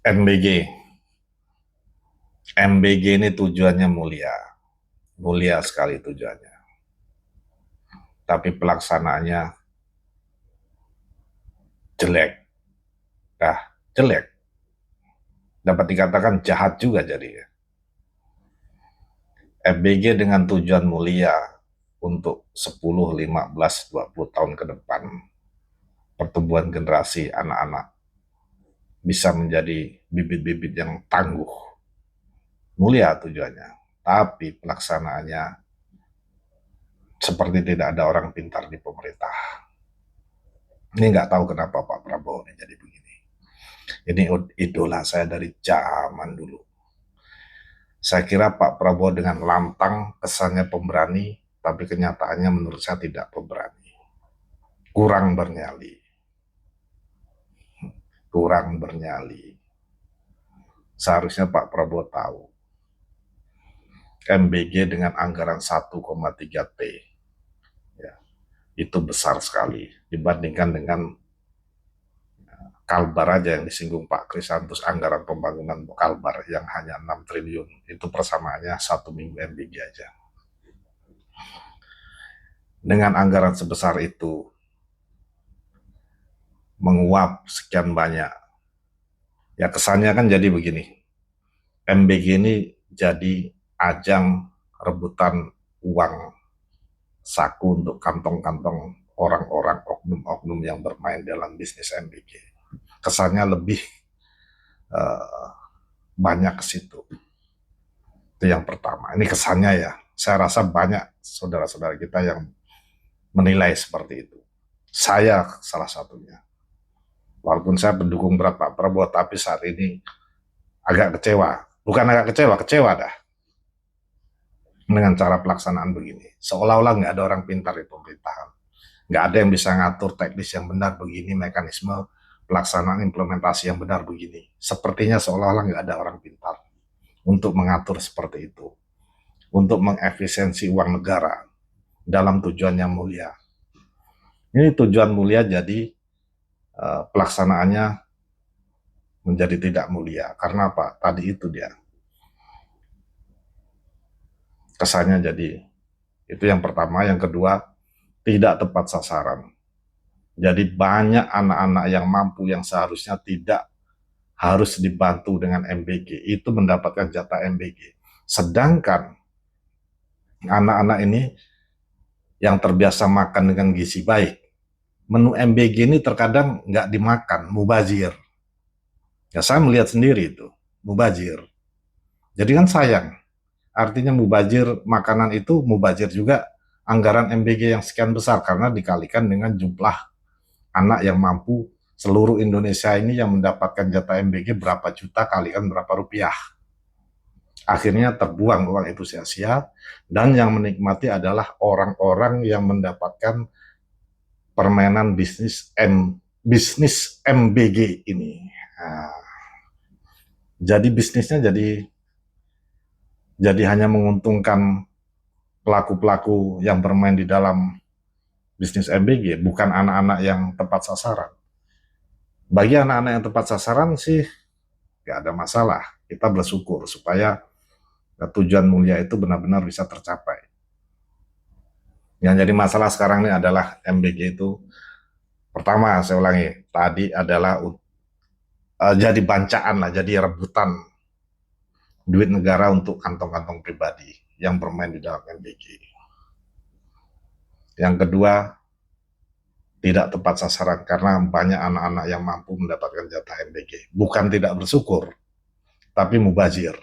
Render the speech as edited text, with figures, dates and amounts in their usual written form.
MBG. MBG ini tujuannya mulia. Mulia sekali tujuannya. Tapi pelaksanaannya jelek. Nah, jelek. Dapat dikatakan jahat juga jadinya. MBG dengan tujuan mulia untuk 10, 15, 20 tahun ke depan. Pertumbuhan generasi anak-anak bisa menjadi bibit-bibit yang tangguh. Mulia tujuannya. Tapi pelaksanaannya seperti tidak ada orang pintar di pemerintah. Ini nggak tahu kenapa Pak Prabowo ini jadi begini. Ini idola saya dari zaman dulu. Saya kira Pak Prabowo dengan lantang kesannya pemberani, tapi kenyataannya menurut saya tidak pemberani. Kurang bernyali. Kurang bernyali. Seharusnya Pak Prabowo tahu. MBG dengan anggaran 1,3 T. Ya, itu besar sekali dibandingkan dengan Kalbar aja yang disinggung Pak Krisantus, anggaran pembangunan Kalbar yang hanya 6 triliun, itu persamaannya 1 minggu MBG aja. Dengan anggaran sebesar itu, menguap sekian banyak, ya kesannya kan jadi begini, MBG ini jadi ajang rebutan uang saku untuk kantong-kantong orang-orang oknum-oknum yang bermain dalam bisnis MBG. Kesannya lebih banyak ke situ. Itu yang pertama. Ini kesannya ya. Saya rasa banyak saudara-saudara kita yang menilai seperti itu. Saya salah satunya. Walaupun saya pendukung berat Pak Prabowo, tapi saat ini agak kecewa. Bukan agak kecewa, kecewa dah. Dengan cara pelaksanaan begini. Seolah-olah nggak ada orang pintar di pemerintahan. Nggak ada yang bisa ngatur teknis yang benar begini, mekanisme pelaksanaan implementasi yang benar begini. Sepertinya seolah-olah nggak ada orang pintar untuk mengatur seperti itu. Untuk mengefisiensi uang negara dalam tujuan yang mulia. Ini tujuan mulia jadi pelaksanaannya menjadi tidak mulia. Karena apa? Tadi itu dia. Kesannya jadi. Itu yang pertama. Yang kedua, tidak tepat sasaran. Jadi banyak anak-anak yang mampu yang seharusnya tidak harus dibantu dengan MBG. Itu mendapatkan jatah MBG. Sedangkan anak-anak ini yang terbiasa makan dengan gizi baik, menu MBG ini terkadang nggak dimakan, mubazir. Ya saya melihat sendiri itu, mubazir. Jadi kan sayang, artinya mubazir makanan itu, mubazir juga anggaran MBG yang sekian besar, karena dikalikan dengan jumlah anak yang mampu seluruh Indonesia ini yang mendapatkan jatah MBG berapa juta kalikan berapa rupiah. Akhirnya terbuang uang itu sia-sia, dan yang menikmati adalah orang-orang yang mendapatkan permainan bisnis MBG ini. Nah, jadi bisnisnya jadi hanya menguntungkan pelaku-pelaku yang bermain di dalam bisnis MBG, bukan anak-anak yang tepat sasaran. Bagi anak-anak yang tepat sasaran sih nggak ada masalah. Kita bersyukur supaya tujuan mulia itu benar-benar bisa tercapai. Yang jadi masalah sekarang ini adalah MBG itu, pertama saya ulangi, tadi adalah jadi bancaan lah, jadi rebutan duit negara untuk kantong-kantong pribadi yang bermain di dalam MBG. Yang kedua, tidak tepat sasaran karena banyak anak-anak yang mampu mendapatkan jatah MBG. Bukan tidak bersyukur, tapi mubazir.